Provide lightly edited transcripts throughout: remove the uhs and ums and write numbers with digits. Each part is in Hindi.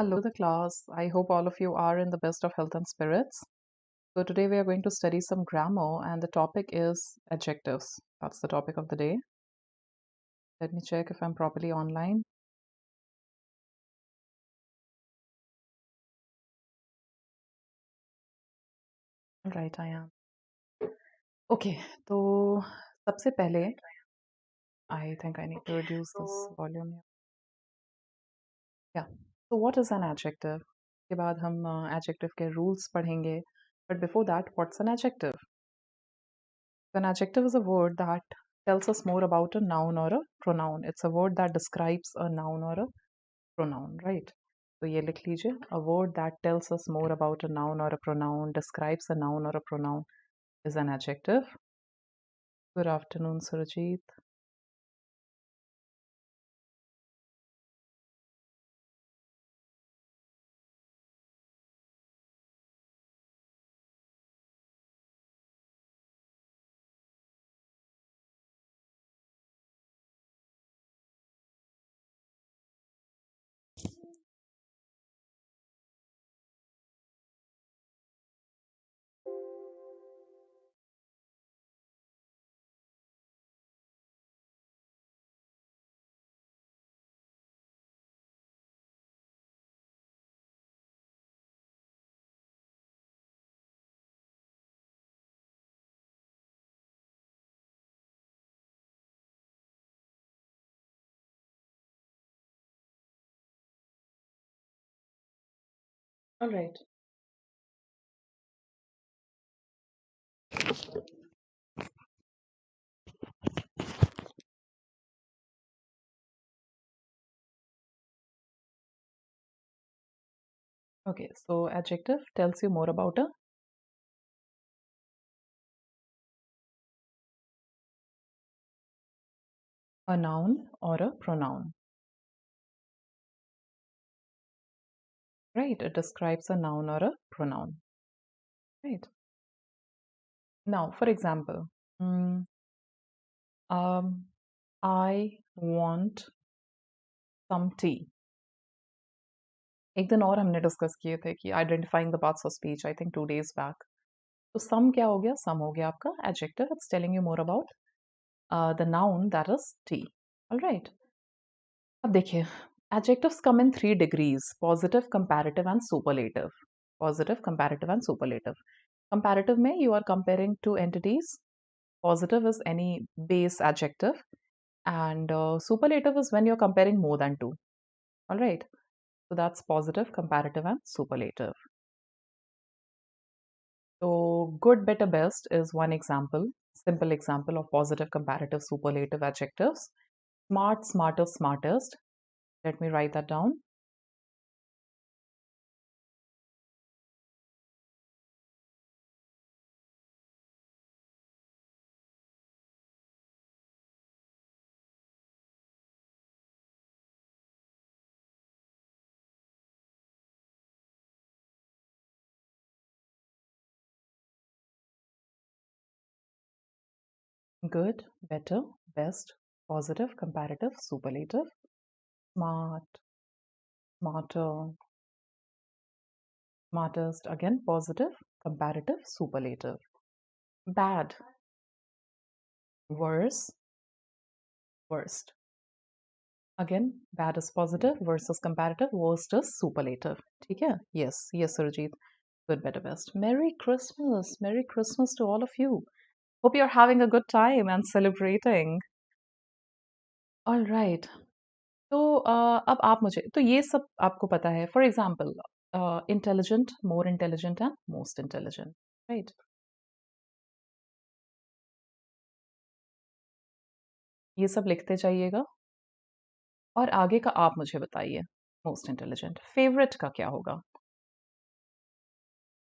Hello, the class. I hope all of you are in the best of health and spirits. So, today we are going to study some grammar, and the topic is adjectives. That's the topic of the day. Let me check if I'm properly online. All right, I am. Okay, तो सबसे पहले I think I need to reduce this volume. Yeah. So, what is an adjective? के बाद हम adjective के rules पढ़ेंगे. But before that, what's an adjective? An adjective is a word that tells us more about a noun or a pronoun. It's a word that describes a noun or a pronoun, right? तो ये लिख लीजिए. A word that tells us more about a noun or a pronoun, describes a noun or a pronoun is an adjective. Good afternoon, Surajit. All right. Okay, so adjective tells you more about a noun or a pronoun, right? It describes a noun or a pronoun, right? Now, for example, mm, um, I want some tea. एक दिन और हमने डिस्कस किए थे कि identifying the parts of speech I think 2 days back. तो सम क्या हो गया? सम हो गया आपका adjective. It's telling you more about the noun that is tea. Alright. अब देखिए, adjectives come in 3 degrees: positive, comparative and superlative. Positive, comparative and superlative. Comparative में you are comparing two entities. Positive is any base adjective, and superlative is when you're comparing more than two. All right. So that's positive, comparative, and superlative. So good, better, best is one example, simple example of positive, comparative, superlative adjectives. Smart, smarter, smartest. Let me write that down. Good, better, best, positive, comparative, superlative. Smart, smarter, smartest, again positive, comparative, superlative. Bad, worse, worst. Again, bad is positive, worse is comparative, worst is superlative. ठीक है? Yes, yes, Surajit. Good, better, best. Merry Christmas. Merry Christmas to all of you. Hope you're having a good time and celebrating. All right. तो अब आप मुझे तो ये सब आपको पता है. For example, intelligent, more intelligent and most intelligent, right? ये सब लिखते जाइएगा और आगे का आप मुझे बताइए. Most intelligent. फेवरेट का क्या होगा?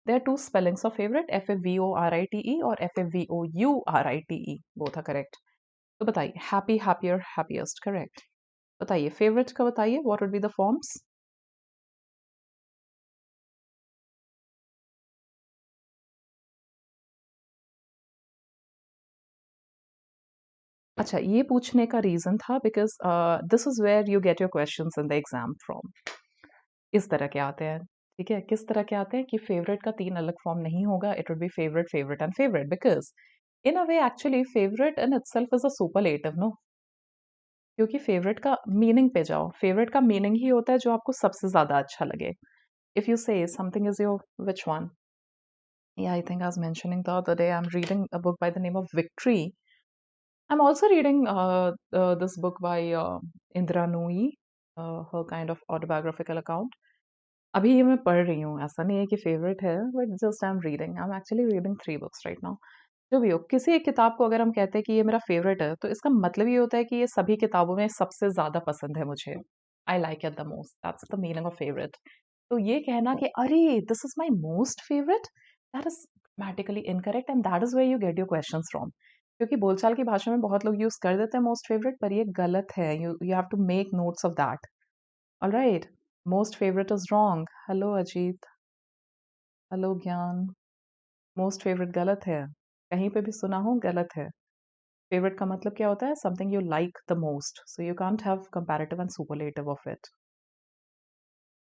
There are two spellings of favorite, F-A-V-O-R-I-T-E और F-A-V-O-U-R-I-T-E. Both are correct. तो बताइए, happy, happier, happiest, correct. बताइए, favorite का बताइए, what would be the forms? अच्छा, ये पूछने का रीजन था because this is where you get your questions in the exam from. इस तरह के आते हैं। ठीक है, किस तरह के आते हैं कि फेवरेट का 3 अलग फॉर्म नहीं होगा, it would be favourite, favourite and favourite, because in a way actually favourite in itself is a superlative, no? क्योंकि फेवरेट का मीनिंग पे जाओ, फेवरेट का मीनिंग ही होता है जो आपको सबसे ज़्यादा अच्छा लगे। इफ यू से something is your which one? Yeah, I think I was mentioning the other day, I'm reading a book by the name of Victory. I'm also reading this book by Indra Nooyi, her kind of autobiographical account. अभी ये मैं पढ़ रही हूँ, ऐसा नहीं है कि फेवरेट है, but just I am reading, I am actually reading 3 books right now. जो भी हो, किसी एक किताब को अगर हम कहते हैं कि ये मेरा फेवरेट है, तो इसका मतलब ये होता है कि ये सभी किताबों में सबसे ज़्यादा पसंद है मुझे। I like it the most, that's the meaning of favourite. तो ये कहना कि अरे this is my most favourite, that is grammatically incorrect and that is where you get your questions from. क्योंकि बोलचाल की भाषा में बहुत लोग यूज कर देते हैं मोस्ट फेवरेट, पर ये गलत है। You have to make notes of that. Alright, most favourite is wrong. Hello Ajit, hello Gyan. Most favourite गलत है, कहीं पे भी सुना हो गलत है। फेवरेट का मतलब क्या होता है? Something you like the most, so you can't have comparative and superlative of it.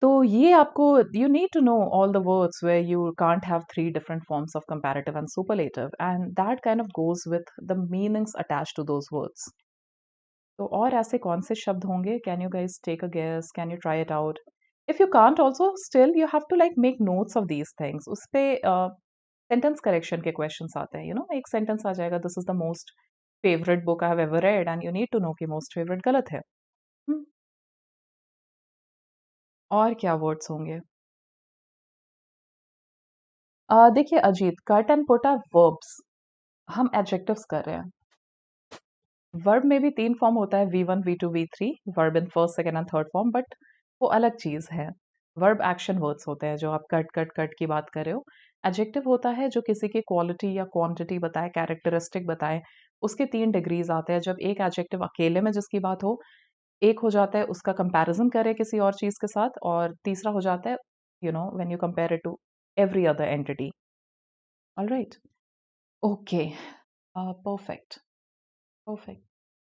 तो ये आपको, you need to know all the words where you can't have three different forms of comparative and superlative, and that kind of goes with the meanings attached to those words. तो और ऐसे कौन से शब्द होंगे? Can you guys take a guess? Can you try it out? If you can't also still you have to like make notes of these things. उस पे सेंटेंस करेक्शन के क्वेश्चंस आते हैं, एक सेंटेंस आ जाएगा, this is the most favourite book I have ever read, and you need to know कि मोस्ट फेवरेट गलत है। हम्म, और क्या वर्ड्स होंगे? देखिए Ajit, cut and put are verbs, हम एडजेक्टिव्स कर रहे हैं। वर्ब में भी 3 फॉर्म होता है, V1, V2, V3, verb in first, second and third form, but वो अलग चीज़ है। वर्ब एक्शन वर्ड्स होते हैं, जो आप कट कट कट की बात कर रहे हो। एडजेक्टिव होता है जो किसी की क्वालिटी या क्वांटिटी बताए, कैरेक्टरिस्टिक बताए। उसके 3 डिग्रीज आते हैं। जब एक एडजेक्टिव अकेले में जिसकी बात हो, एक हो जाता है उसका कंपैरिजन करे किसी और चीज़ के साथ, और तीसरा हो जाता है when you compare it to every other entity. Alright, okay, perfect, perfect,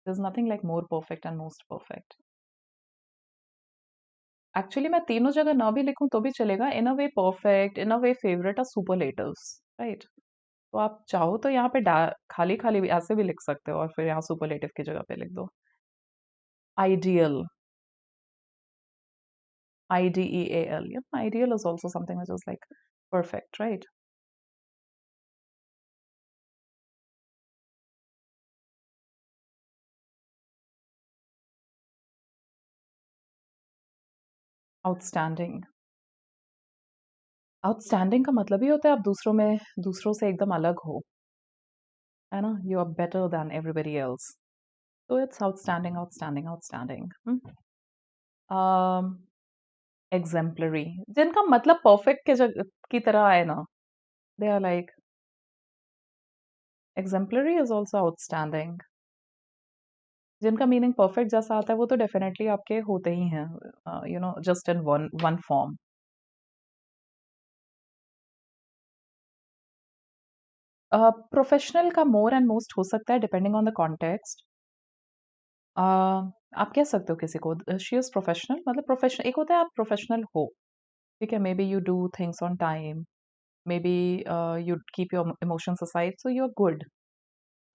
there's nothing like more perfect and most perfect. Actually मैं तीनों जगह ना भी लिखूं तो भी चलेगा। In a way perfect, in a way favourite और सुपरलेटिव्स, राइट? तो आप चाहो तो यहाँ पे खाली खाली भी ऐसे भी लिख सकते हो, और फिर यहाँ सुपरलेटिव की जगह पे लिख दो ideal, IDEAL. Ideal is also something which is like perfect, right? Outstanding, outstanding का मतलब ही होता है आप दूसरों से एकदम अलग हो, है ना? You are better than everybody else. तो it's outstanding, outstanding, outstanding. Exemplary, जिनका मतलब परफेक्ट के की तरह आए ना, they are like exemplary is also outstanding. जिनका मीनिंग परफेक्ट जैसा आता है वो तो डेफिनेटली आपके होते ही हैं, just in one one form. Professional का मोर एंड मोस्ट हो सकता है डिपेंडिंग ऑन द कॉन्टेक्स्ट। आप कह सकते हो किसी को शी इज प्रोफेशनल, मतलब प्रोफेशनल एक होता है आप प्रोफेशनल हो, ठीक है, maybe you do things on time, maybe you keep your emotions aside, so you are good.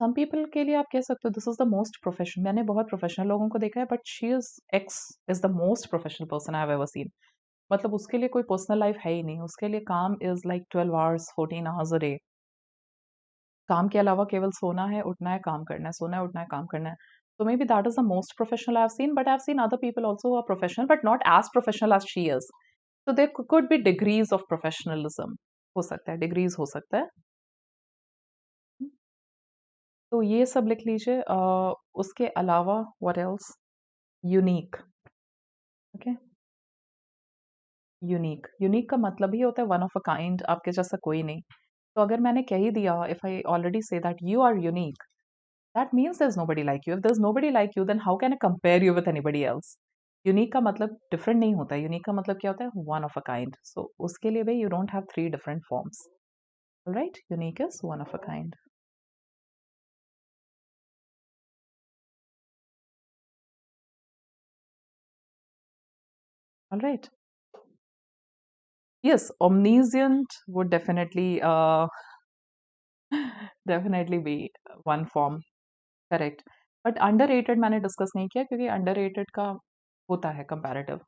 Some people के लिए आप कह सकते हो this is the most professional. मैंने बहुत प्रोफेशनल लोगों को देखा है, but she is X is the most professional person I have ever seen. मतलब उसके लिए कोई पर्सनल लाइफ है ही नहीं, उसके लिए काम is like 12 hours, 14 hours a day. काम के अलावा केवल सोना है, उठना है, काम करना है, सोना है, उठना है, काम करना है। So maybe that is the most professional I've seen, but I've seen other people also who are professional, but not as professional as she is. So there could be degrees of professionalism. हो सकता है, degrees हो सकता है। तो ये सब लिख लीजिए। उसके अलावा what else? Unique, okay? Unique, unique का मतलब ही होता है वन ऑफ अ काइंड, आपके जैसा कोई नहीं। तो अगर मैंने कह ही दिया, if I already say that you are unique, that means there's nobody like you. If there's nobody like you, then how can I compare you with anybody else? Unique का मतलब डिफरेंट नहीं होता है, यूनिक का मतलब क्या होता है? One of a kind. So उसके लिए भी you don't have 3 different forms, right? Unique is one of a kind, alright? Yes, omniscient would definitely be one form. Correct, but underrated मैंने डिस्कस नहीं किया क्योंकि अंडररेटेड का होता है कंपैरेटिव।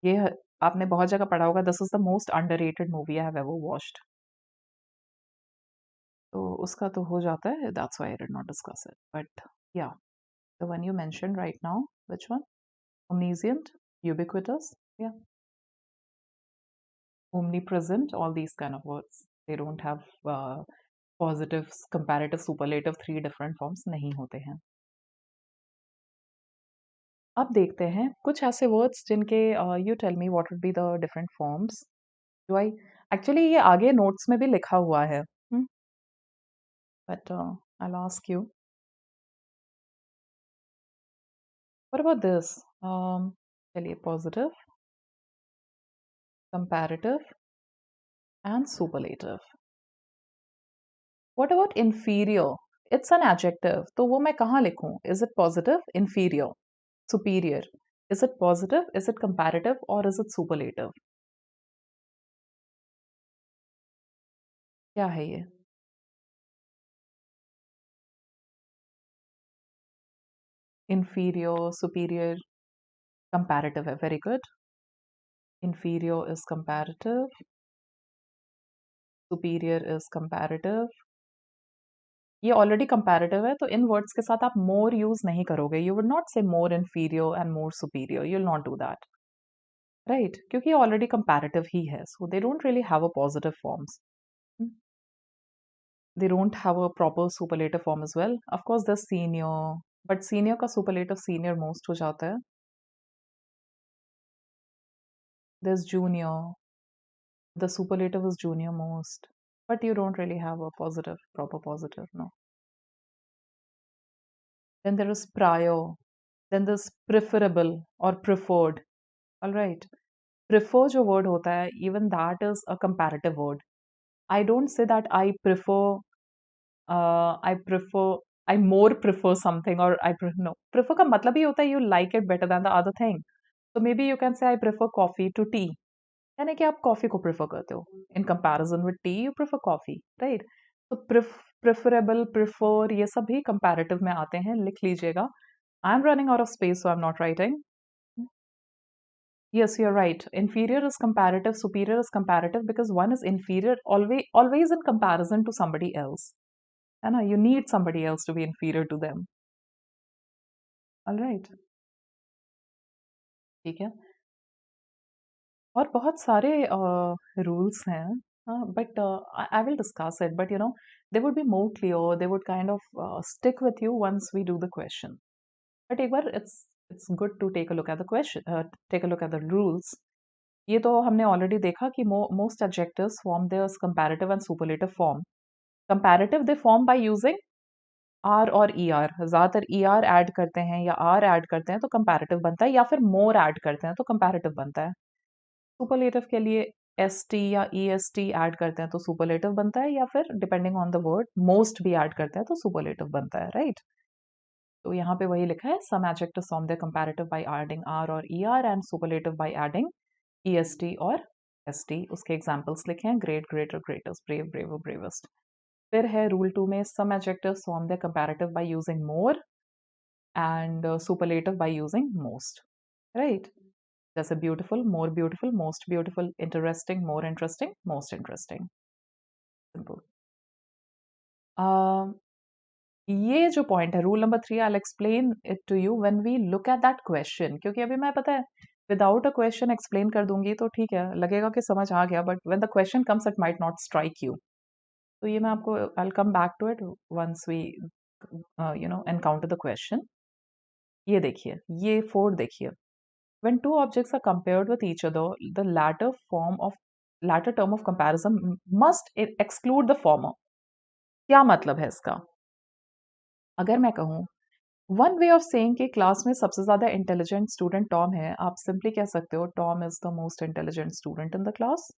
ये आपने बहुत जगह पढ़ा होगा, this is the most underrated movie I have ever watched, तो उसका तो हो जाता है, that's why I did not discuss it, but या the one you mention right now, which one? omniscient, ubiquitous, yeah, omnipresent, all these kind of words, they don't have positives, comparative, superlative, three different forms नहीं होते हैं। अब देखते हैं कुछ ऐसे वर्ड्स जिनके you tell me what would be the different forms. Do I actually ये आगे नोट्स में भी लिखा हुआ है, but I ask you, what about this? चलिए, positive, comparative and superlative. What about inferior? It's an adjective, तो वो मैं कहाँ लिखूं? Is it positive, inferior, superior? Is it positive, is it comparative, और इज इट सुपरलेटिव? क्या है ये? inferior, superior, comparative है, very good. Inferior is comparative, superior is comparative. ये ऑलरेडी कंपैरेटिव है, तो इन वर्ड्स के साथ आप मोर यूज नहीं करोगे, you would not say more inferior and more superior, you will not do that, right? क्योंकि ये ऑलरेडी कंपैरेटिव ही है, so they don't really have a positive forms, they don't have a proper superlative form as well. Of course there's senior, but senior का superlative senior most हो जाता है. There's junior, the superlative is junior most, but you don't really have a positive, proper positive, no. Then there is prior, then there's preferable or preferred. All right, prefer जो word होता है, even that is a comparative word. I don't say that I prefer, I more prefer something, or no. Prefer का मतलब ही होता है you like it better than the other thing. So maybe you can say I prefer coffee to tea. यानी कि आप कॉफी को प्रेफर करते हो, in comparison with T U prefer coffee, right? तो प्रेफरेबल, प्रेफर, ये सब भी कंपैरेटिव में आते हैं, लिख लीजिएगा। I am running out of space, so I am not writing. Yes, you're right. Inferior is comparative, superior is comparative, because one is inferior always in comparison to somebody else. है ना? You need somebody else to be inferior to them. All right. ठीक है। और बहुत सारे रूल्स हैं, but I will discuss it, but they would be more clear, they would kind of stick with you once we do the question, but एक बार it's good to take a look at the question, take a look at the rules. ये तो हमने ऑलरेडी देखा कि most adjectives form their comparative and superlative form. Comparative they form by using R और ई आर, ज़्यादातर ई आर ऐड करते हैं या आर ऐड करते हैं तो कंपैरेटिव बनता है, या फिर मोर ऐड करते हैं तो कंपैरेटिव बनता है। सुपरलेटिव के लिए एस टी या ई एस टी ऐड करते हैं तो सुपरलेटिव बनता है, या फिर depending on the word most भी ऐड करते हैं तो सुपरलेटिव बनता है, राइट? तो यहाँ पे वही लिखा है, some adjectives form their comparative by adding R और E R, and superlative by adding E S T और एस टी। उसके एग्जाम्पल्स लिखे हैं, great, greater, greatest, brave, braver, bravest. फिर है रूल 2 में, some adjectives form their comparative by using more and superlative by using most, right? जैसे beautiful, most beautiful, interesting, more interesting, most interesting, simple. ये जो पॉइंट है, rule number 3, I will explain it to you when we look at that question, क्योंकि अभी मैं पता है विदाउट अ क्वेश्चन एक्सप्लेन कर दूंगी तो ठीक है, लगेगा कि समझ आ गया, but when the question comes it might not strike you. तो ये मैं आपको, I will come back to it once we encounter the question. ये देखिए, ये 4 देखिए, when two objects are compared with each other, the latter term of comparison must exclude the former. क्या मतलब है इसका? अगर मैं कहूँ, वन वे ऑफ सेइंग कि क्लास में सबसे ज्यादा इंटेलिजेंट स्टूडेंट टॉम है, आप सिंपली कह सकते हो Tom is the most intelligent student in the class.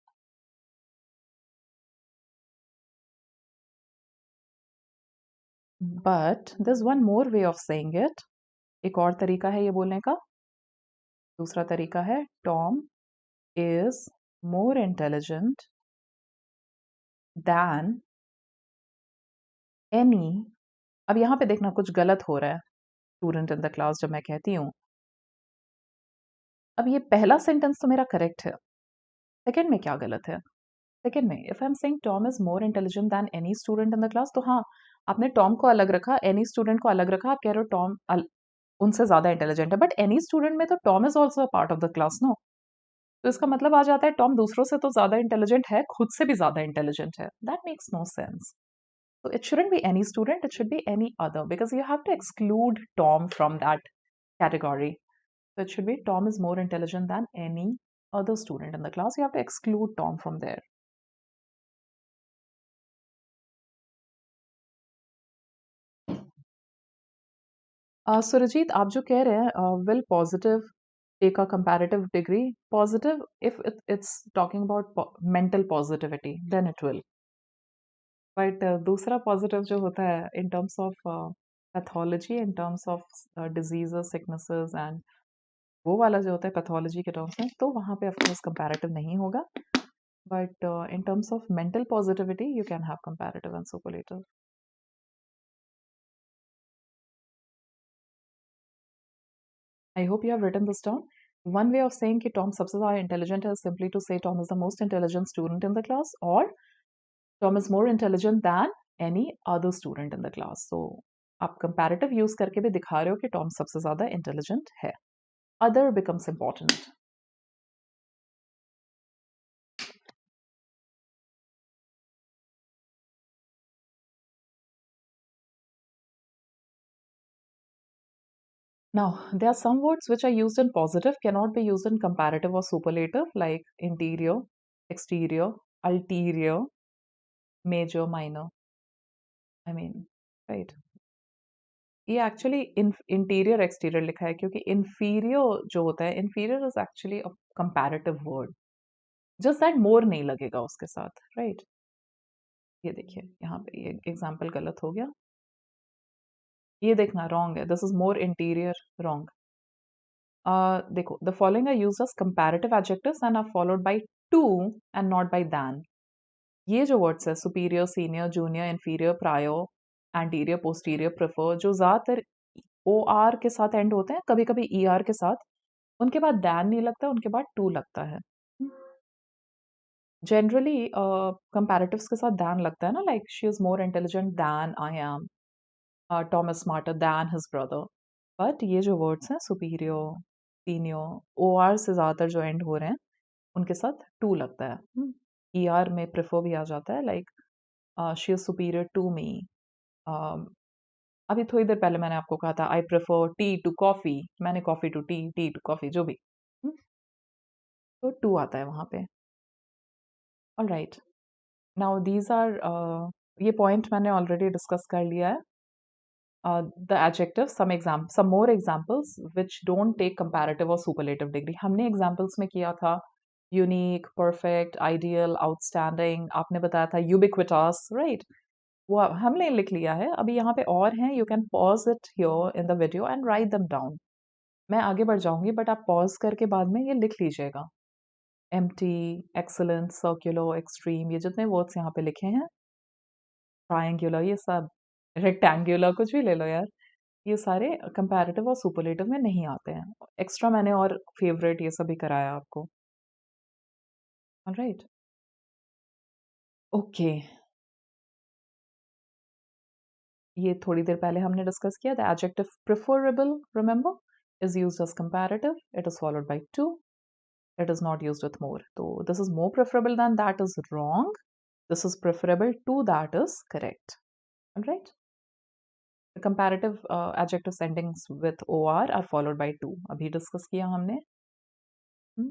But this one more way of saying it, एक और तरीका है ये बोलने का। दूसरा तरीका है Tom is more intelligent than any। अब यहाँ पे देखना कुछ गलत हो रहा है स्टूडेंट इन द क्लास जब मैं कहती हूँ। अब ये पहला सेंटेंस तो मेरा करेक्ट है, सेकंड में क्या गलत है? सेकंड में if I am saying Tom is more intelligent than any student in the class, तो हाँ, आपने टॉम को अलग रखा, एनी स्टूडेंट को अलग रखा, आप कह रहे हो टॉम उनसे ज्यादा इंटेलिजेंट है, बट एनी स्टूडेंट में तो Tom is also a part of the class, no? तो इसका मतलब आ जाता है टॉम दूसरों से तो ज्यादा इंटेलिजेंट है, खुद से भी ज्यादा इंटेलिजेंट है। That makes no sense. So it shouldn't be any student, it should be any other because you have to exclude Tom from that category. So it should be Tom is more intelligent than any other student in the class. You have to exclude Tom from there. Surajit, आप जो कह रहे हैं will positive take a comparative degree? Positive, if it's talking about mental positivity, then it will. But दूसरा positive जो होता है in terms of pathology, in terms of diseases, sicknesses and वो वाला जो होता है पैथोलॉजी के टर्म्स में, तो वहाँ पे ऑफकोर्स कंपैरेटिव नहीं होगा, but in terms of mental positivity you can have comparative and superlative. I hope you have written this down. One way of saying कि टॉम सबसे ज़्यादा इंटेलिजेंट है simply to say Tom is the most intelligent student in the class, और Tom is more intelligent than any other student in the class. So आप कंपैरेटिव यूज करके भी दिखा रहे हो कि टॉम सबसे ज़्यादा इंटेलिजेंट है। Other becomes important. Now, there are some words which are used in positive, cannot be used in comparative or superlative, like interior, exterior, ulterior, major, minor. I mean, right? ये एक्चुअली इंटीरियर एक्सटीरियर लिखा है क्योंकि inferior जो होता है, inferior is actually a comparative word. Just that more नहीं लगेगा उसके साथ, right? ये देखिए यहाँ पे ये एग्जाम्पल गलत हो गया, ये देखना रॉन्ग है, this is more interior, wrong. देखो, the following are used as comparative adjectives and are followed by to and not by than. ये जो वर्ड्स है superior, senior, junior, inferior, prior, anterior, posterior, prefer, जो ज्यादातर ओ आर के साथ एंड होते हैं, कभी कभी ई आर के साथ, उनके बाद दैन नहीं लगता, उनके बाद टू लगता है। जनरली कंपैरेटिव्स के साथ दैन लगता है ना, like she is more intelligent than I am, Tom is smarter than his brother. But ये जो वर्ड्स हैं सुपीरियर, सीनियर, ओ आर से ज्यादातर जो एंड हो रहे हैं उनके साथ टू लगता है। ई आर में प्रेफर भी आ जाता है, like she is superior to me. अभी थोड़ी देर पहले मैंने आपको कहा था I prefer tea to coffee, मैंने coffee to tea, tea to coffee, जो भी। हम्म, तो टू आता है वहां पे। All right, now these are, ये पॉइंट मैंने ऑलरेडी डिस्कस कर लिया है। The adjective, some more examples which don't take comparative or superlative degree. हमने examples में किया था unique, perfect, ideal, outstanding, आपने बताया था ubiquitous, right? वो हमने लिख लिया है, अभी यहाँ पे और हैं, you can pause it here in the video and write them down. मैं आगे बढ़ जाऊंगी बट आप पॉज करके बाद में ये लिख लीजिएगा। empty, excellent, circular, extreme, ये जितने वर्ड्स यहाँ पे लिखे हैं, ट्रायंगुलर, ये सब, रेक्टेंगुलर, कुछ भी ले लो यार, ये सारे कंपैरेटिव और सुपरलेटिव में नहीं आते हैं। एक्स्ट्रा मैंने और फेवरेट ये सब भी कराया आपको। ऑलराइट, ओके, ये थोड़ी देर पहले हमने डिस्कस किया। The adjective preferable, remember, is used as comparative, it is followed by to, it is not used with more. तो this is more preferable than that is wrong, this is preferable to that is correct. Alright, the comparative adjective endings with or are followed by to, अभी डिस्कस किया हमने। हम्म,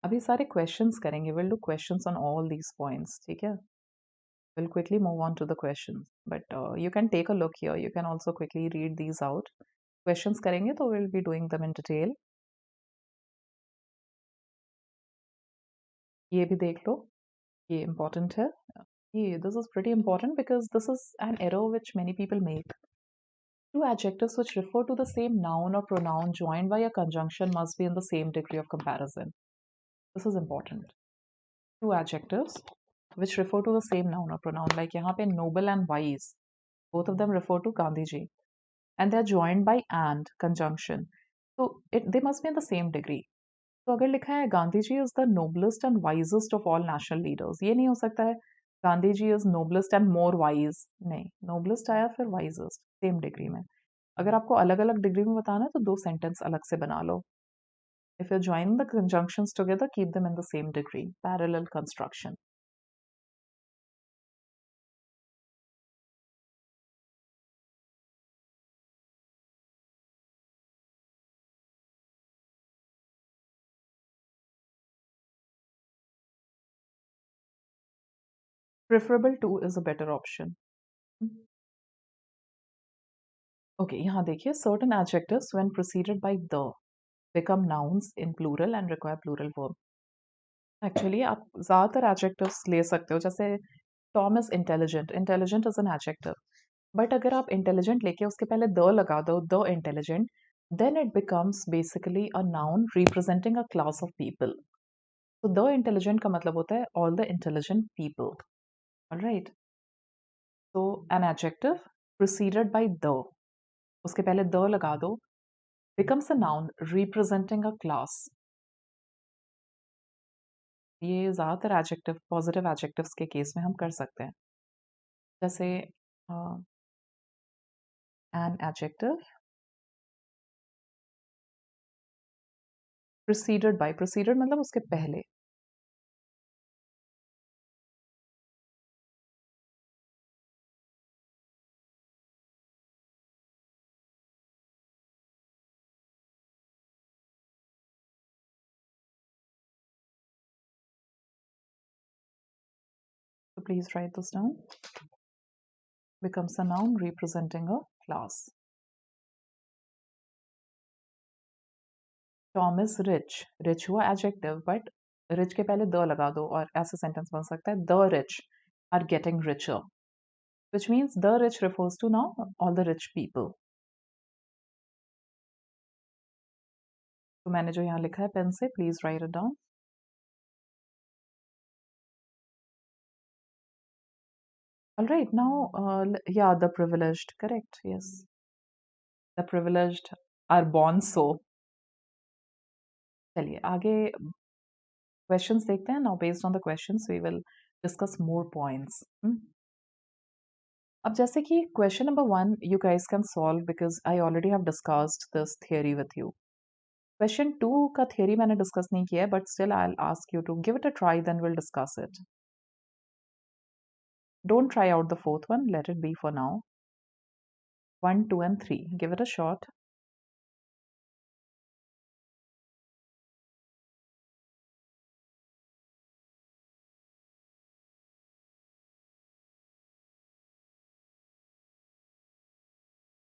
अभी सारे क्वेश्चंस करेंगे, will do questions on all these points, ठीक है? We'll quickly move on to the questions, but you can take a look here, you can also quickly read these out। questions करेंगे तो we'll be doing them in detail। ये भी देख लो, ये important है, ये this is pretty important because this is an error which many people make। Two adjectives which refer to the same noun or pronoun joined by a conjunction must be in the same degree of comparison. This is important. Two adjectives which refer to the same noun or pronoun, like यहाँ पे noble and wise, both of them refer to Gandhi ji, and they are joined by and conjunction. So they must be in the same degree. तो अगर लिखा है Gandhi ji is the noblest and wisest of all national leaders, ये नहीं हो सकता है Gandhi ji is noblest and more wise, नहीं, नोबलेस्ट आया फिर वाइजेस्ट सेम डिग्री में. अगर आपको अलग अलग डिग्री में बताना है तो दो सेंटेंस अलग से बना लो. If you join the conjunctions together keep them in the same degree, parallel construction. Preferable to is a better option. Okay, यहाँ देखिए, certain adjectives when preceded by the become nouns in plural and require plural verb. Actually आप ज़्यादातर एडजेक्टिव्स ले सकते हो, जैसे Tom is intelligent, intelligent is an adjective. But अगर आप इंटेलिजेंट लेके उसके पहले द लगा दो, the intelligent, then it becomes basically a noun representing a class of people. तो द इंटेलिजेंट का मतलब होता है all the intelligent people. Alright, तो an adjective preceded by the, उसके पहले द लगा दो, becomes a noun representing a class. ये ज़्यादातर एडजेक्टिव, पॉजिटिव एडजेक्टिव्स के केस में हम कर सकते हैं. जैसे an adjective preceded by, preceded मतलब उसके पहले. So please write this down. Becomes a noun representing a class. Tom is rich. Rich हुआ adjective, but rich के पहले the लगा दो और ऐसा sentence बन सकता है the rich are getting richer, which means the rich refers to now all the rich people. तो मैंने जो यहाँ लिखा है पेन से, please write it down. All right, now, yeah, the privileged, correct, yes. The privileged are born so. चलिए आगे questions देखते हैं. Now, based on the questions, we will discuss more points. अब जैसे कि question number 1, you guys can solve because I already have discussed this theory with you. Question 2 का theory मैंने discuss नहीं किया है, but still I'll ask you to give it a try, then we'll discuss it. Don't try out the fourth one, let it be for now. 1, 2, and 3, give it a shot.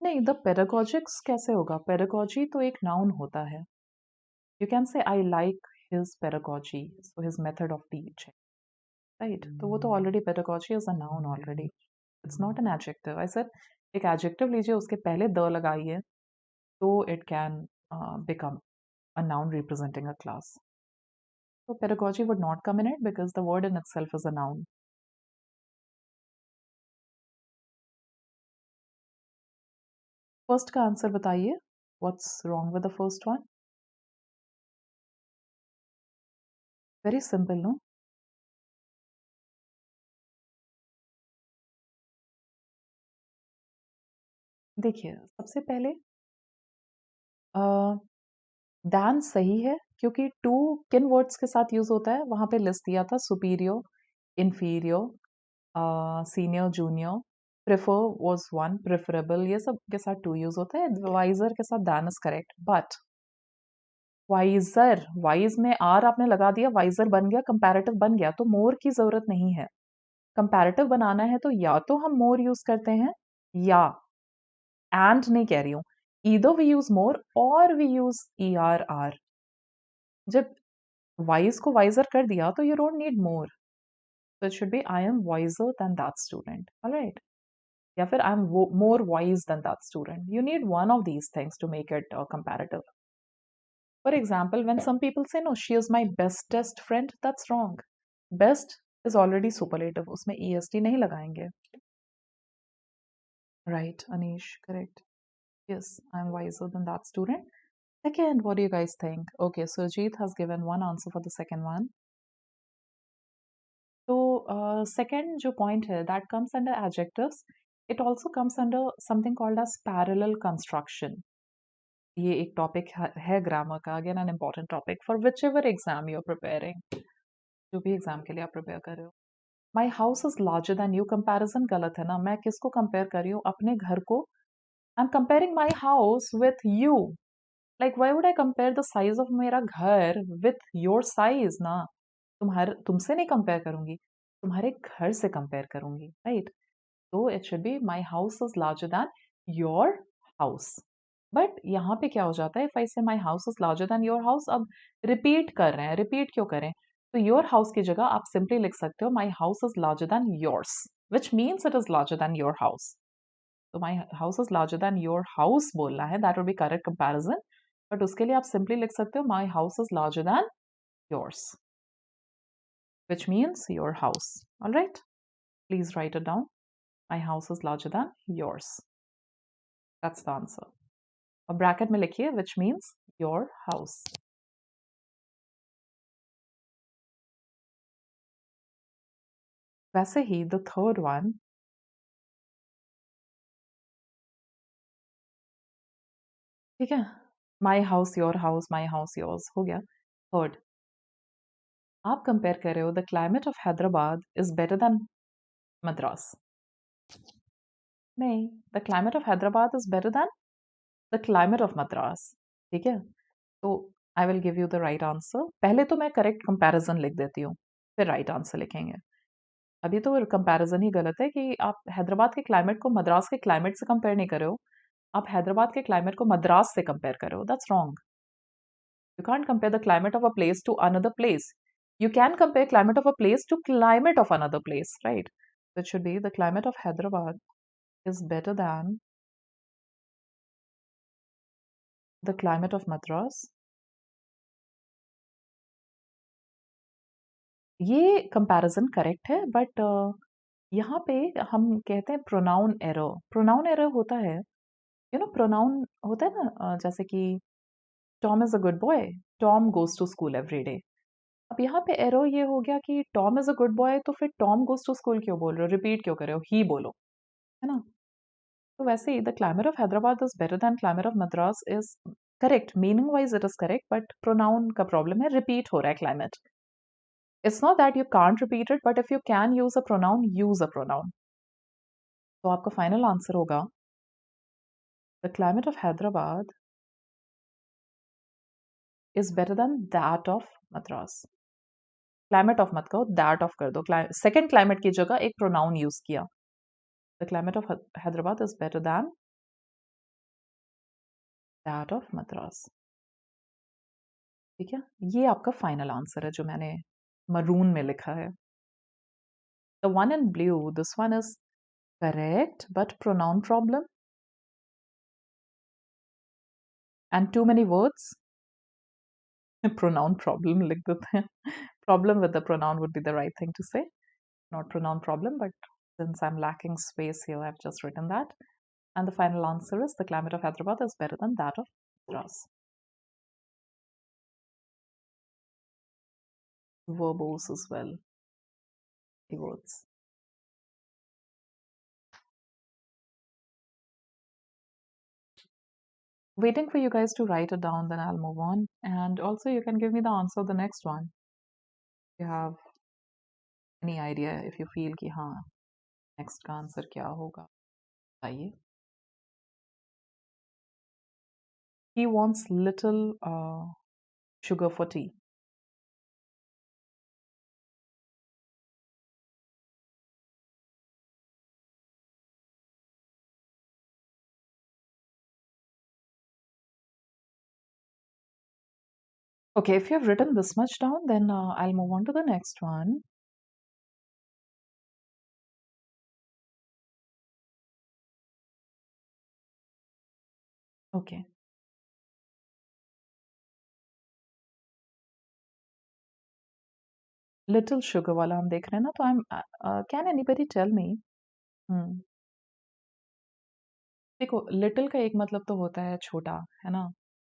नहीं, द पेडागोजिक्स कैसे होगा? पेडागोजी तो एक नाउन होता है. You can say I like his pedagogy, so his method of teaching, right? तो वो तो already pedagogy is a noun already, it's not an adjective. I said एक एडजेक्टिव लीजिए, उसके पहले द लगाइए, तो it can become a noun representing a class. So pedagogy would not come in it because the word in itself is a noun. First का आंसर बताइए. What's wrong with the first one? Very simple, no? देखिए, सबसे पहले दैन सही है क्योंकि टू किन वर्ड्स के साथ यूज होता है, वहां पे लिस्ट दिया था, superior, inferior, senior, junior. Prefer was one, preferable, ये सब के साथ टू यूज होता है. वाइजर के साथ than is correct, but wiser, wise में आर आपने लगा दिया, वाइजर बन गया, कंपैरेटिव बन गया, तो मोर की जरूरत नहीं है. कंपैरेटिव बनाना है तो या तो हम मोर यूज करते हैं, या एंड नहीं कह रही हूं, ईदर वी यूज मोर और we use E R R. जब वाइज को वाइजर कर दिया तो you don't need more. So it should be I am wiser than that student. All right. या फिर I am more wise than that student. You need one of these things to make it comparative. For example, when some people say, no, she is my bestest friend, that's wrong. Best is already superlative. उसमें est नहीं लगाएंगे. Right, Anish, correct. Yes, I'm wiser than that student. Second, what do you guys think? Okay, so Jeet has given one answer for the second one. So, second जो point है, that comes under adjectives. It also comes under something called as parallel construction. ये एक टॉपिक है ग्रामर का, again an important topic for whichever exam you are preparing, जो भी एग्जाम के लिए आप प्रिपेयर कर रहे हो. My house is larger than you, comparison गलत है ना. मैं किसको कंपेयर कर रही हूँ? अपने घर को. I am comparing my house with you. Like why would I compare the size of मेरा घर विथ योर साइज ना. तुमसे नहीं कंपेयर करूंगी, तुम्हारे घर से कंपेयर करूंगी, राइट. तो it should be my house is larger than your house. But यहाँ पे क्या हो जाता है, इफ आई से माई house is larger than your house, अब रिपीट कर रहे हैं, रिपीट क्यों करें? तो योर हाउस की जगह आप सिंपली लिख सकते हो my house is larger than yours, which means it is larger than your house. तो my house is larger than your house बोलना है, that would be correct comparison. But उसके लिए आप सिंपली लिख सकते हो my house is larger than yours, which means your house. All right, please write it down. My house is larger than yours. That's the answer. और ब्रैकेट में लिखिए which means your house. वैसे ही the third one, ठीक है, my house your house, my house yours हो गया. थर्ड, आप कंपेयर कर रहे हो the climate of Hyderabad is better than Madras. नहीं, the climate of Hyderabad is better than the climate of Madras. ठीक है, तो I will give you the right answer. पहले तो मैं करेक्ट कंपैरिजन लिख देती हूँ, फिर राइट आंसर लिखेंगे. अभी तो कंपैरिजन ही गलत है कि आप हैदराबाद के क्लाइमेट को मद्रास के क्लाइमेट से कंपेयर नहीं कर रहे हो, आप हैदराबाद के क्लाइमेट को मद्रास से कंपेयर कर रहे हो. That's wrong. You can't compare the climate of a place to another place. You can compare climate of a place to climate of another place, right? So it should be the climate of Hyderabad is better than the climate of Madras. ये कंपैरिजन करेक्ट है, बट यहाँ पे हम कहते हैं प्रोनाउन एरर. प्रोनाउन एरर होता है, यू नो, प्रोनाउन होता है ना, जैसे कि Tom is a good boy, Tom goes to school every day. अब यहाँ पे एरर ये हो गया कि Tom is a good boy, तो फिर टॉम गोज टू स्कूल क्यों बोल रहे हो, रिपीट क्यों कर रहे हो, ही बोलो, है ना. तो वैसे ही the climate of Hyderabad is better than climate of Madras is correct, meaning wise it is correct, but pronoun का प्रॉब्लम है, रिपीट हो रहा है climate. It's not that you can't repeat it, but if you can use a pronoun, use a pronoun. तो आपका फाइनल आंसर होगा the climate of Hyderabad is better than that of Madras. Climate of मत कहो, that of कर दो. Second climate की जगह एक pronoun use किया. The climate of Hyderabad is better than that of Madras. ठीक है, ये आपका फाइनल आंसर है जो मैंने मरून में लिखा है. The one in blue, this one is correct, but pronoun problem and too many words. Pronoun problem लिख देते हैं. Problem with the pronoun would be the right thing to say, not pronoun problem, but since I'm lacking space here, I've just written that. And the final answer is the climate of Hyderabad is better than that of Madras. Verbose as well. The words. Waiting for you guys to write it down, then I'll move on. And also, you can give me the answer of the next one. If you have any idea, if you feel कि हाँ, next का answer क्या होगा, बताइए. He wants little sugar for tea. Okay, if you have written this much down, then I'll move on to the next one. Okay, little sugar वाला हम देख रहे हैं ना, तो I am can anybody tell me? Hmm, देखो लिटिल का एक मतलब तो होता है छोटा, है ना?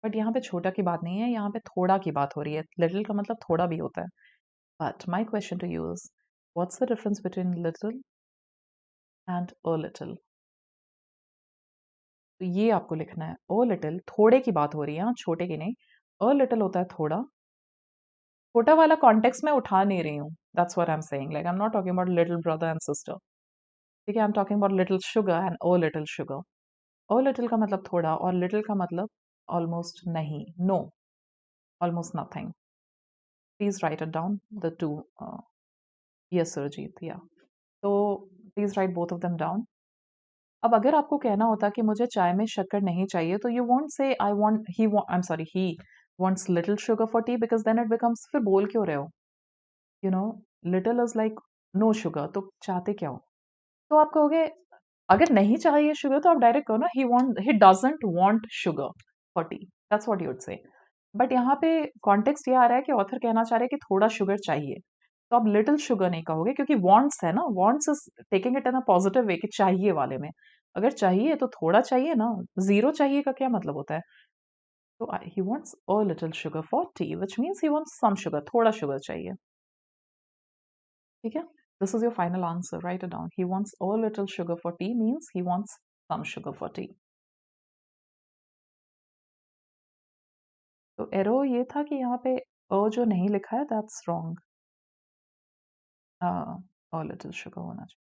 बट यहाँ पे छोटा की बात नहीं है, यहाँ पे थोड़ा की बात हो रही है। लिटिल का मतलब थोड़ा भी होता है। But my question to you is, what's the difference between little and a little? तो ये आपको लिखना है। अ लिटिल थोड़े की बात हो रही है, हाँ, छोटे की नहीं। अ लिटिल होता है थोड़ा। छोटा वाला कॉन्टेक्स्ट में उठा नहीं रही हूँ। That's what I am saying, like I am not talking about little brother and sister. ठीक है, I am talking about little sugar and a little sugar. A little का मतलब थोड़ा और लिटिल का मतलब ऑलमोस्ट नहीं, no, almost nothing. Please write it down the two. Yes Surjit, या तो please write both of them down. अब अगर आपको कहना होता कि मुझे चाय में शक्कर नहीं चाहिए, तो you won't say I want he I am sorry he wants little sugar for tea, because then it becomes, फिर बोल क्यों रहे हो? You know, little is like no sugar, तो चाहते क्या हो? तो आप कहोगे, अगर नहीं चाहिए शुगर तो आप डायरेक्ट कहो ना, he doesn't want sugar for T, that's what you would say. But यहाँ पे कॉन्टेक्स्ट ये आ रहा है कि ऑथर कहना चाह रहे हैं कि थोड़ा शुगर चाहिए, तो आप लिटिल शुगर नहीं कहोगे, क्योंकि वांट्स है ना, wants is taking it in a positive way कि चाहिए वाले में। अगर चाहिए तो थोड़ा चाहिए ना, जीरो चाहिए का क्या मतलब होता है? तो he wants a little sugar for tea, which means he wants some sugar, थोड़ा शुगर चाहिए। ठीक है, this is your final answer, write it down. He wants a little sugar for tea means he wants some sugar for tea. तो एरो ये था कि यहाँ पे अ जो नहीं लिखा है, that's wrong. A little sugar होना चाहिए।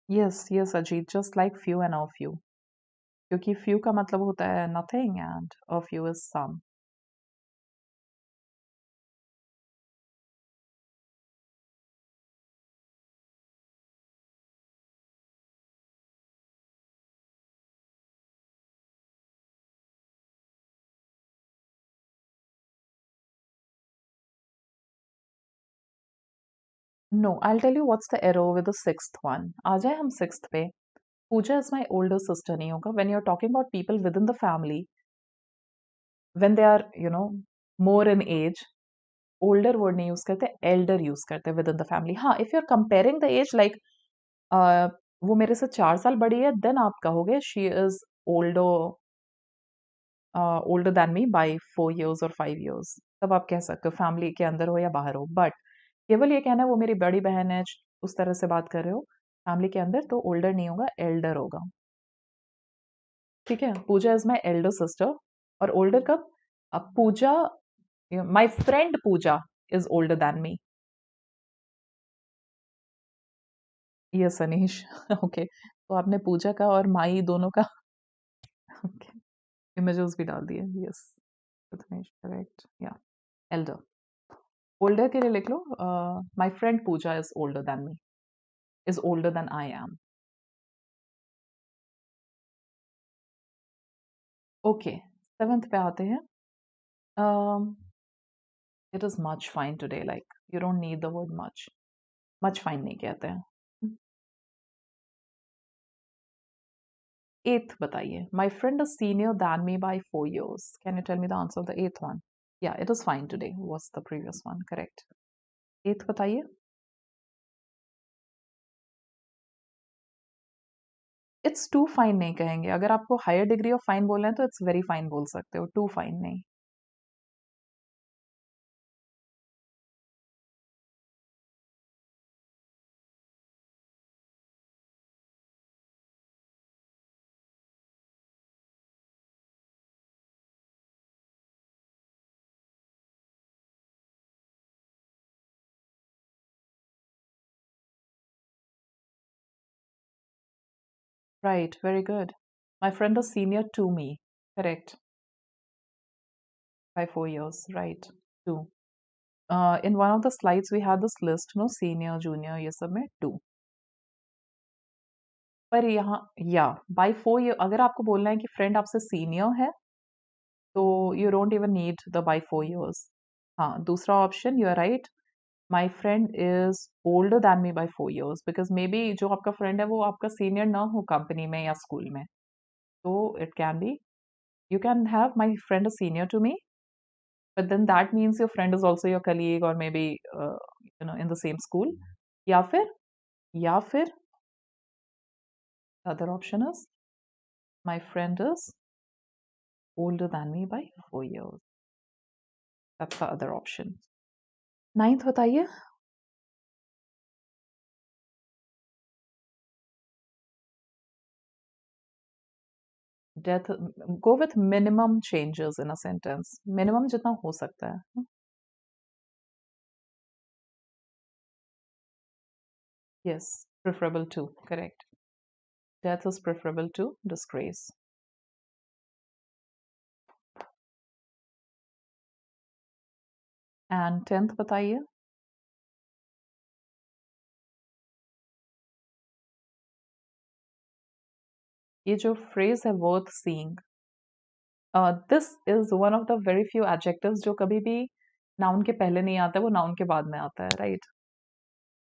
Yes yes Ajit, just like few and a few, क्योंकि फ्यू का मतलब होता है nothing and a few is some. No, I tell you what's the error with the sixth one. आ जाए हम सिक्स्थ पे। Pooja is my older sister नहीं होगा। When you are talking about people within the family, when they are more in as, older word नहीं यूज करते, एल्डर यूज करते हैं विद इन द फैमिली। हाँ, if you are comparing the age, like वो मेरे से 4 साल बड़ी है, देन आप कहोगे she is older, older than me by 4 years और 5 years। तब आप कह सकते हो, फैमिली के अंदर हो या बाहर हो। बट केवल ये कहना है वो मेरी बड़ी बहन है, उस तरह से बात कर रहे हो फैमिली के अंदर, तो ओल्डर नहीं होगा, एल्डर होगा। ठीक है, Pooja is my elder sister. और ओल्डर कब? अब Pooja, my friend Pooja is older than me. Yes Anish. Okay, तो आपने पूजा का और माई दोनों का इमेजेस भी डाल दिए। यस करेक्ट, या एल्डर। ओल्डर के लिए लिख लो, my friend Pooja is older than me, is older than I am. Okay, seventh पे आते हैं। It is much fine today, like you don't need the word much. Much fine नहीं कहते हैं। एथ बताइए। My friend is senior than me by 4 years। Can you tell me the answer of the eighth one? या it is fine today was the previous one, correct. एथ बताइए। इट्स टू फाइन नहीं कहेंगे। अगर आपको हायर डिग्री ऑफ फाइन बोलना है तो इट्स वेरी फाइन बोल सकते हो, टू फाइन नहीं। Right, very good. My friend is senior to me. Correct. By 4 years. Right. Two. In one of the slides, we had this list, no, senior, junior, ये सब में two. पर यहाँ या बाय 4 year अगर आपको बोलना है कि फ्रेंड आपसे सीनियर है तो you don't even need the by 4 years. हाँ, दूसरा option you are right. My friend is older than me by 4 years because maybe जो आपका फ्रेंड है वो आपका सीनियर ना हो कंपनी में या स्कूल में. तो it can be you can have my friend a senior to me, but then that means your friend is also your colleague or maybe in the same school. या फिर the other option is my friend is older than me by 4 years. That's the other option. Ninth बताइए. Death. Go with minimum changes in a sentence. Minimum जितना हो सकता है. Yes, preferable to. Correct. Death is preferable to disgrace. And 10th बताइए. ये जो phrase है worth seeing. This is one of the very few adjectives जो कभी भी noun के पहले नहीं आता है, वो noun के बाद में आता है, right?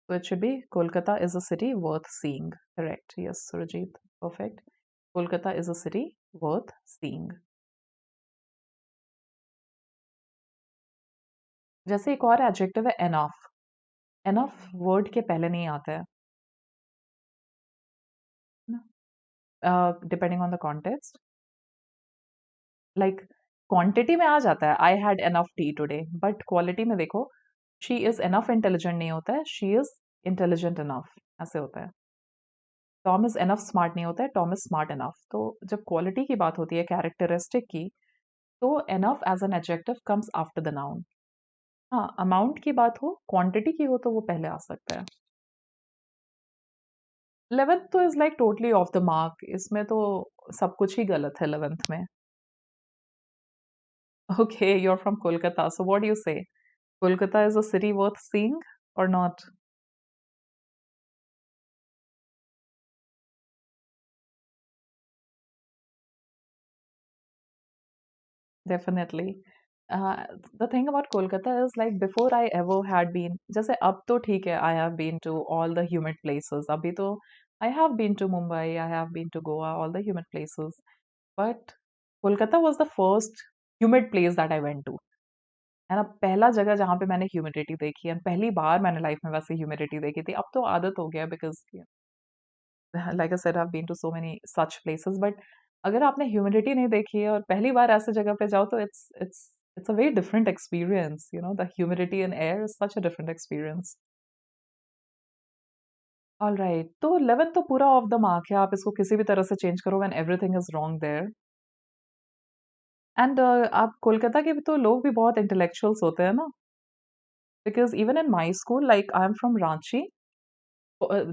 So it should be Kolkata is a city worth seeing. Correct. Yes, Surajit. Perfect. Kolkata is a city worth seeing. जैसे एक और adjective है enough. Enough word के पहले नहीं आता है. Depending on the context. Like quantity में आ जाता है. I had enough tea today. But quality में देखो, she is enough intelligent नहीं होता है. She is intelligent enough. ऐसे होता है. टॉम इज एनफ स्मार्ट नहीं होता है. Tom is smart enough. तो जब क्वालिटी की बात होती है कैरेक्टरिस्टिक की, तो enough as an adjective comes after the noun. हाँ, अमाउंट की बात हो, क्वांटिटी की हो तो वो पहले आ सकता है. 11th तो is like totally off the mark. इसमें तो सब कुछ ही गलत है 11th में. Okay, you are from Kolkata, so what do you say? Kolkata is a city worth seeing और not? Definitely. The thing about Kolkata is like before I ever had been, जैसे अब तो ठीक है, I have been to all the humid places. अभी तो I have been to Mumbai, I have been to Goa, all the humid places. But Kolkata was the first humid place that I went to. है ना, पहला जगह जहाँ पे मैंने ह्यूमिडिटी देखी है, पहली बार मैंने लाइफ में वैसे ह्यूमिडिटी देखी थी. अब तो आदत हो गया because like I said I have been to so many such places. But अगर आपने ह्यूमिडिटी नहीं देखी है और पहली बार ऐसे जगह पे जाओ तो it's a very different experience. The humidity in air is such a different experience. All right, तो 11 तो पूरा ऑफ द मार्क है. आप इसको किसी भी तरह से चेंज करो when everything is wrong there. And आप कोलकाता के भी तो लोग भी बहुत इंटेलेक्चुअल्स होते हैं ना. Because even in my school, like I am from Ranchi.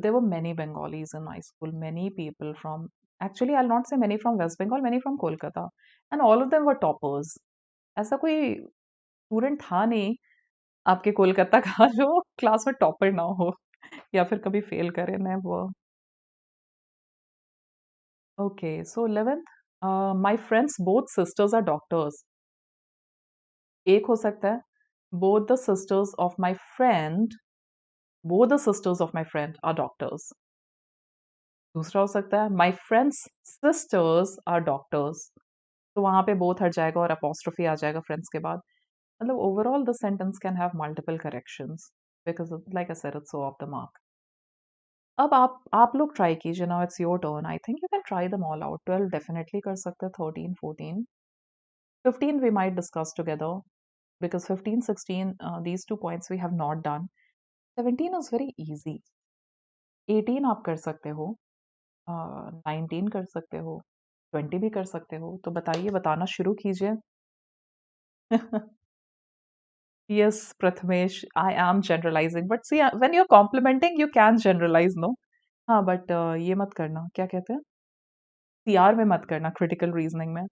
There were many Bengalis in my school, many people from, actually, I'll not say many from West Bengal, many from Kolkata, and all of them were toppers. ऐसा कोई स्टूडेंट था नहीं आपके कोलकाता का जो क्लास में टॉपर ना हो या फिर कभी फेल करे. Never. Okay, so 11th, my friend's both sisters are doctors. एक हो सकता है both the sisters of my friend, both the sisters of my friend are doctors. दूसरा हो सकता है my friend's sisters are doctors. तो वहां पे बोथ हट जाएगा और अपोस्ट्रोफी आ जाएगा फ्रेंड्स के बाद. मतलब overall the sentence can have multiple corrections because like I said it's so of the mark. अब आप लोग ट्राई कीजिए. Now it's your turn. I think you can try them all out. 12 definitely कर सकते हैं. 13, 14, 15 we might discuss together because 15, 16, these 2 points we have not done. 17 is very easy. 18 आप कर सकते हो. 19 कर सकते हो. 20 भी कर सकते हो. तो बताइए, बताना शुरू कीजिए. Yes, Prathamesh, I am generalizing. But see, when you're complimenting, you can generalize, no? हाँ, but ये मत करना. क्या कहते हैं? CR में मत करना, क्रिटिकल रीजनिंग में.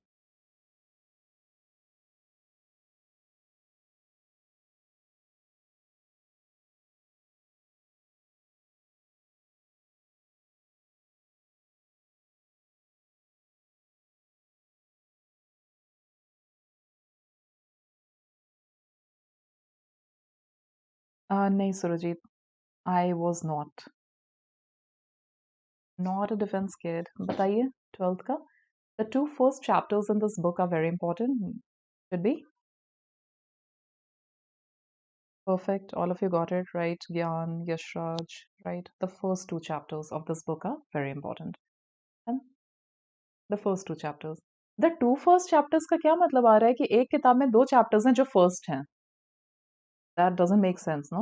नहीं Surjit, I was not a defence kid. बताइए, 12th का. The two first chapters in this book are very important. Should be perfect. All of you got it right. Gyan, Yashraj, right? The first two chapters of this book are very important. And the first two chapters. The two first chapters का क्या मतलब आ रहा है कि एक किताब में दो chapters हैं जो first हैं. That doesn't make sense, no?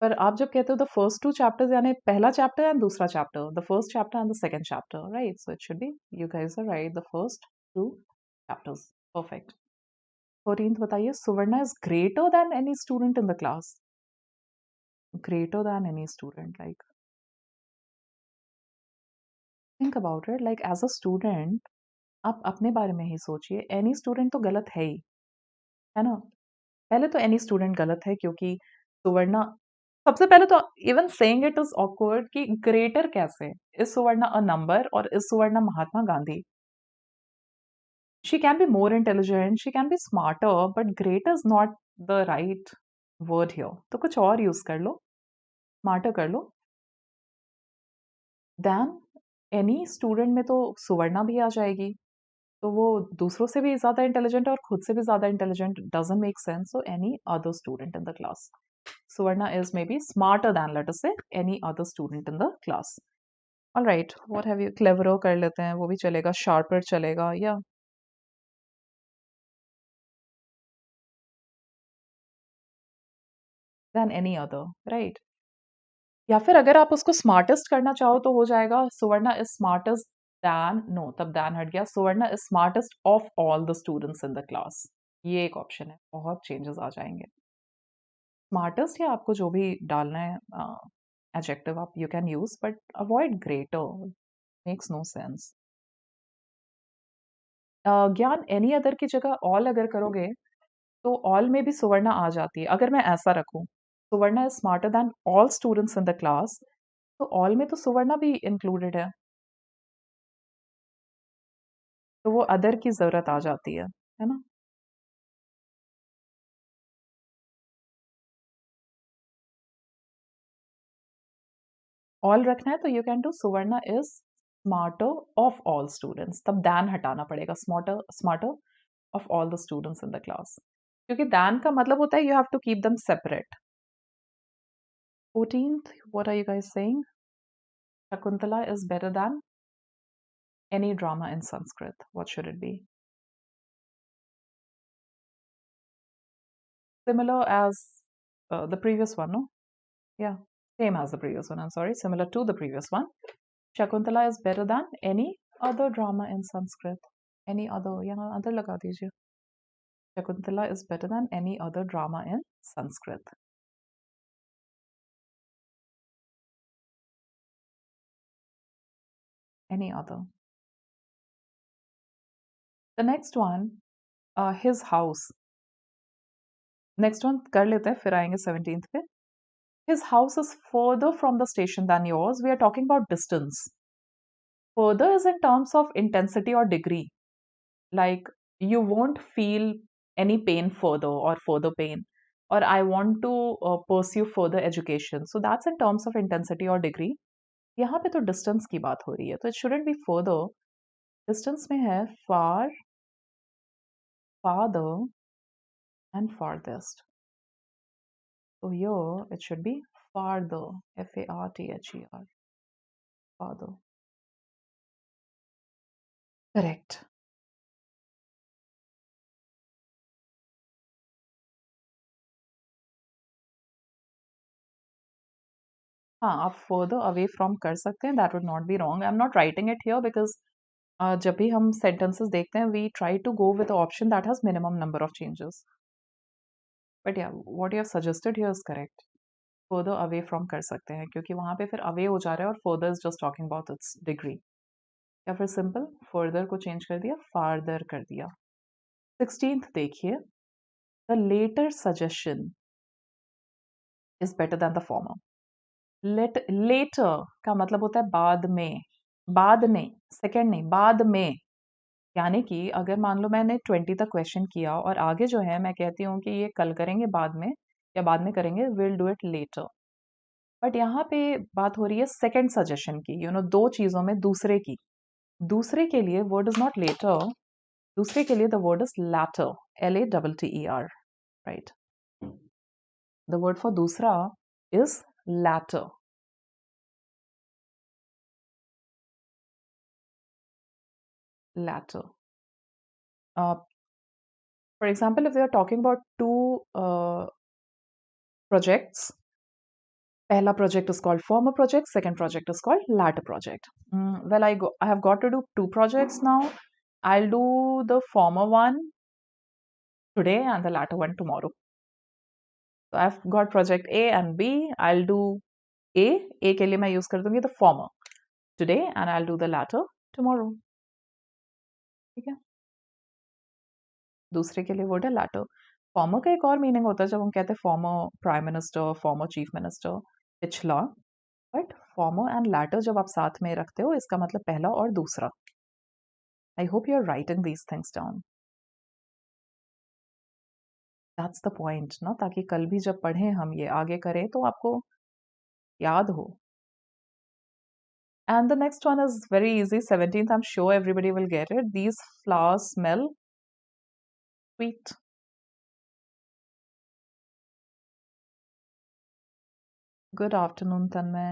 पर आप जब कहते हो the first two chapters यानी पहला chapter and दूसरा chapter, the first chapter and the second chapter, right? So it should be, you guys are right, the first two chapters. Perfect. 14th बताइए, Suvarna is greater than any student in the class. Greater than any student, like think about it, like as a student आप अपने बारे में ही सोचिए. any student तो गलत है ना. पहले तो any student गलत है क्योंकि सुवर्णा, सबसे पहले तो even saying it is awkward कि ग्रेटर कैसे. इज सुवर्णा अ नंबर और is Suvarna Mahatma Gandhi? She can be more intelligent, she can be smarter, but great is not the right word here. तो कुछ और यूज कर लो, स्मार्टर कर लो. देन एनी स्टूडेंट में तो सुवर्णा भी आ जाएगी, तो वो दूसरों से भी ज्यादा इंटेलिजेंट और खुद से भी ज्यादा intelligent. Doesn't make sense. So any other student in the class. Suvarna is maybe smarter than, let us say, any other student in the class. All right, what have you? Cleverer कर लेते हैं, वो भी चलेगा. Sharper चलेगा, yeah. Than any other, right? या फिर अगर आप उसको smartest करना चाहो तो हो जाएगा Suvarna is smartest than, no, तब than हट गया. Suvarna is smartest of all the students in the class. ये एक ऑप्शन है, बहुत चेंजेस आ जाएंगे. Smartest या आपको जो भी डालना है adjective आप you can use, but avoid greater. Makes no sense. ज्ञान एनी अदर की जगह ऑल अगर करोगे तो ऑल में भी सुवर्णा आ जाती है. अगर मैं ऐसा रखूं, Suvarna is smarter than all students in the class, तो ऑल में तो सुवर्णा भी इंक्लूडेड है, तो वो अदर की जरूरत आ जाती है ना. ऑल रखना है तो you can do Suvarna is smarter of all students. तब दैन हटाना पड़ेगा. Smarter smarter of all the students in the class, क्योंकि दैन का मतलब होता है you have to keep them separate. 14th, what are you guys saying? Shakuntala is better than any drama in Sanskrit. What should it be? Similar as the previous one, no? Yeah, same as the previous one. I'm sorry, similar to the previous one. Shakuntala is better than any other drama in Sanskrit. Any other, यहाँ other लगा दीजिए. Shakuntala is better than any other drama in Sanskrit. Any other. The next one, his house. Next one कर लेते हैं, फिर आएंगे 17th पे. His house is further from the station than yours. We are talking about distance. Further is in terms of intensity or degree. Like you won't feel any pain further or further pain, or I want to pursue further education. So that's in terms of intensity or degree. यहाँ पे तो distance की बात हो रही है, तो it shouldn't be further. Distance में है far, farther, and farthest. So here it should be farther, Farther. Farther. Correct. हाँ, आप further away from कर सकते हैं. That would not be wrong. I'm not writing it here because जब भी हम sentences देखते हैं, we try to go with the option that has minimum number of changes. But yeah, what you have suggested here is correct. Further away from कर सकते हैं क्योंकि वहाँ पे फिर away हो जा रहा है और further is just talking about its degree. या फिर सिंपल फर्दर को चेंज कर दिया, फार्दर कर दिया। 16th देखिए, the latter suggestion is better than the former. Latter का मतलब होता है बाद में, बाद नहीं, सेकंड नहीं, बाद में। यानी कि अगर मान लो मैंने 20 तक क्वेश्चन किया और आगे जो है मैं कहती हूँ कि ये कल करेंगे बाद में, या बाद में करेंगे, will do it later. But यहाँ पे बात हो रही है सेकंड सजेशन की, दो चीजों में दूसरे की। दूसरे के लिए वर्ड इज नॉट लेटर, दूसरे के लिए the word is latter, LATTER, right. The word for दूसरा is latter, latter. For example, if we are talking about two projects, pehla project is called former project, second project is called latter project. Well, I have got to do two projects now. I'll do the former one today and the latter one tomorrow. So I've got project A and B. I'll do A. A के लिए मैं use कर दूंगी the former today and I'll do the latter tomorrow. ठीक है, दूसरे के लिए वर्ड है latter. फॉर्मर का एक और मीनिंग होता है जब हम कहते हैं former prime minister, former chief minister, पिछला। बट फॉर्मर एंड लैटर जब आप साथ में रखते हो, इसका मतलब पहला और दूसरा। I hope you are writing these things down. That's the point ना, ताकि कल भी जब पढ़ें हम ये आगे करें तो आपको याद हो। And the next one is very easy, 17th. I'm sure everybody will get it. These flowers smell sweet. Good afternoon, Tanmay.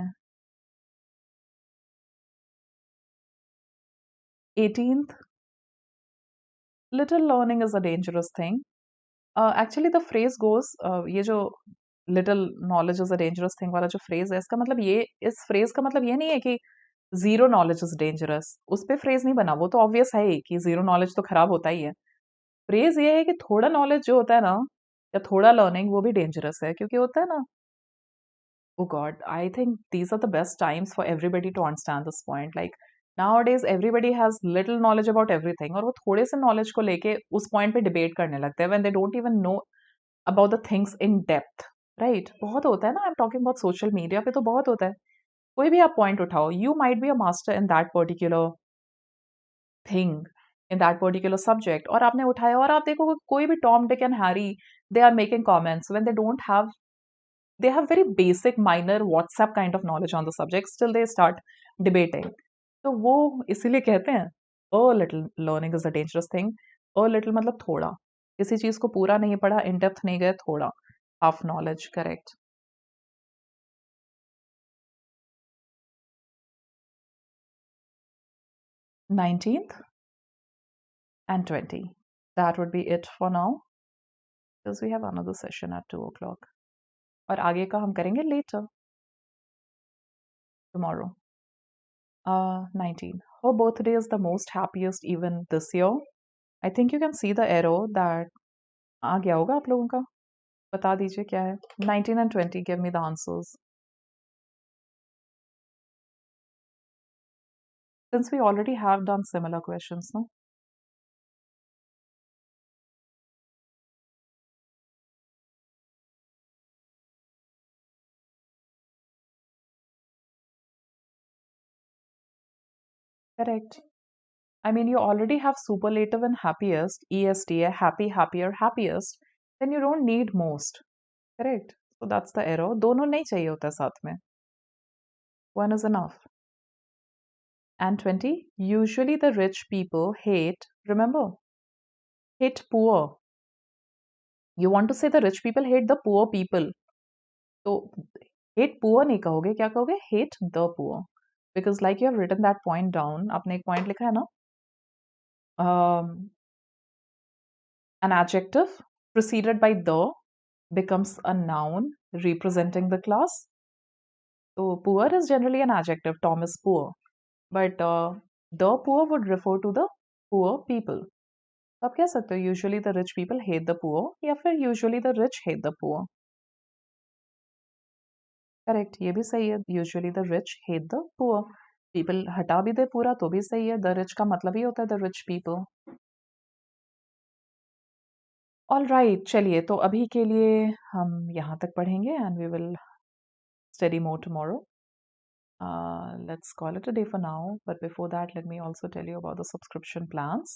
18th, little learning is a dangerous thing. Actually, the phrase goes, ये जो little knowledge is a dangerous thing वाला जो phrase है, इसका मतलब ये, इस phrase का मतलब ये नहीं है कि zero knowledge is dangerous. उस पे phrase नहीं बना, वो तो obvious है ही कि zero knowledge तो खराब होता ही है। Phrase ये है कि थोड़ा knowledge जो होता है ना, या थोड़ा learning, वो भी dangerous है, क्योंकि होता है ना, oh God, I think these are the best times for everybody to understand this point. Like nowadays, everybody has little knowledge about everything, और वो थोड़े से knowledge को लेके उस point पे debate करने लगते हैं when they don't even know about the things in depth, right? बहुत होता है ना, I'm talking about social media पे तो बहुत होता है। कोई भी आप point उठाओ, you might be a master in that particular thing, in that particular subject, और आपने उठाया और आप देखोगे कोई भी Tom, Dick and Harry, they are making comments when they have very basic minor WhatsApp kind of knowledge on the subject, still they start debating. तो वो इसीलिए कहते हैं a little learning is a dangerous thing. A little मतलब थोड़ा, किसी चीज को पूरा नहीं पढ़ा, in depth नहीं गए, थोड़ा, half knowledge, correct. 19th and 20. That would be it for now because we have another session at 2 o'clock. और आगे का हम करेंगे later, tomorrow. 19. Her birthday is the most happiest even this year. I think you can see the arrow that आ गया होगा आप लोगों का, बता दीजिए क्या है। 19 and 20, give me the answers. Since we already have done similar questions, no? Correct. I mean, you already have superlative and happiest, EST, happy, happier, happiest. Then you don't need most. Correct. So that's the arrow. दोनों नहीं चाहिए होता साथ में. One is enough. And 20, usually the rich people hate, remember, hate poor. You want to say the rich people hate the poor people. तो hate poor नहीं कहोगे, क्या कहोगे? Hate the poor. Because like you have written that point down, आपने एक point लिखा है ना? An adjective preceded by the becomes a noun representing the class. So poor is generally an adjective. Tom is poor. But the poor would refer to the poor people. तो आप कह सकते हो usually the rich people hate the poor, या फिर usually the rich hate the poor. Correct, ये भी सही है, usually the rich hate the poor. People हटा भी दे पूरा तो भी सही है, द रिच का मतलब ही होता है the rich people. All right, चलिए तो अभी के लिए हम यहाँ तक पढ़ेंगे and we will study more tomorrow. Let's call it a day for now, but before that, let me also tell you about the subscription plans.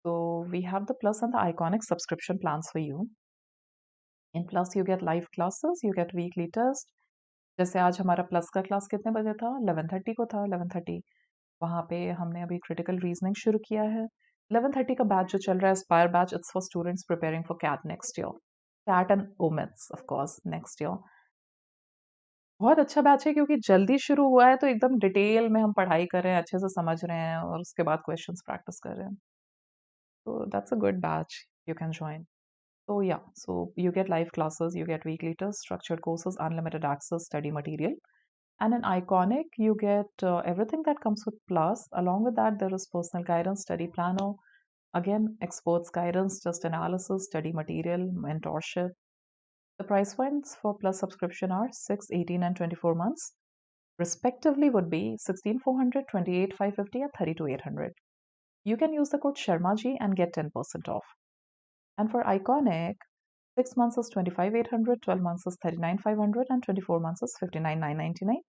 So we have the Plus and the Iconic subscription plans for you. In Plus, you get live classes, you get weekly test. जैसे आज हमारा प्लस का क्लास कितने बजे था? 11:30 को था. 11:30 वहाँ पे हमने अभी क्रिटिकल रीजनिंग शुरू किया है. 11:30 का बैच जो चल रहा है aspire batch, it's for students preparing for CAT next year. CAT and OMETs of course next year. बहुत अच्छा बैच है क्योंकि जल्दी शुरू हुआ है तो एकदम डिटेल में हम पढ़ाई कर रहे हैं, अच्छे से समझ रहे हैं और उसके बाद क्वेश्चंस प्रैक्टिस कर रहे हैं. तो that's a good batch, you can join. So yeah, so you get live classes, you get weekly tests, structured courses, unlimited access, study material. And in Iconic, you get everything that comes with Plus. Along with that, there is personal guidance, study planner, again, experts guidance, just analysis, study material, mentorship. The price points for Plus subscription are 6, 18, and 24 months. Respectively would be 16,400, 28,550, and 32,800. You can use the code SharmaJi and get 10% off. And for Iconic, 6 months is 25,800, 12 months is 39,500, and 24 months is 59,999.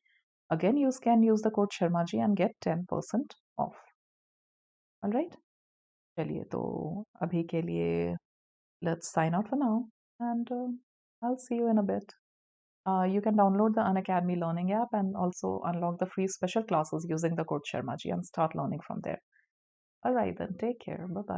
Again, you can use the code SharmaJi and get 10% off. All right? चलिए तो अभी के लिए let's sign out for now and I'll see you in a bit. You can download the Unacademy Learning app and also unlock the free special classes using the code SharmaJi and start learning from there. All right, then take care. Bye bye.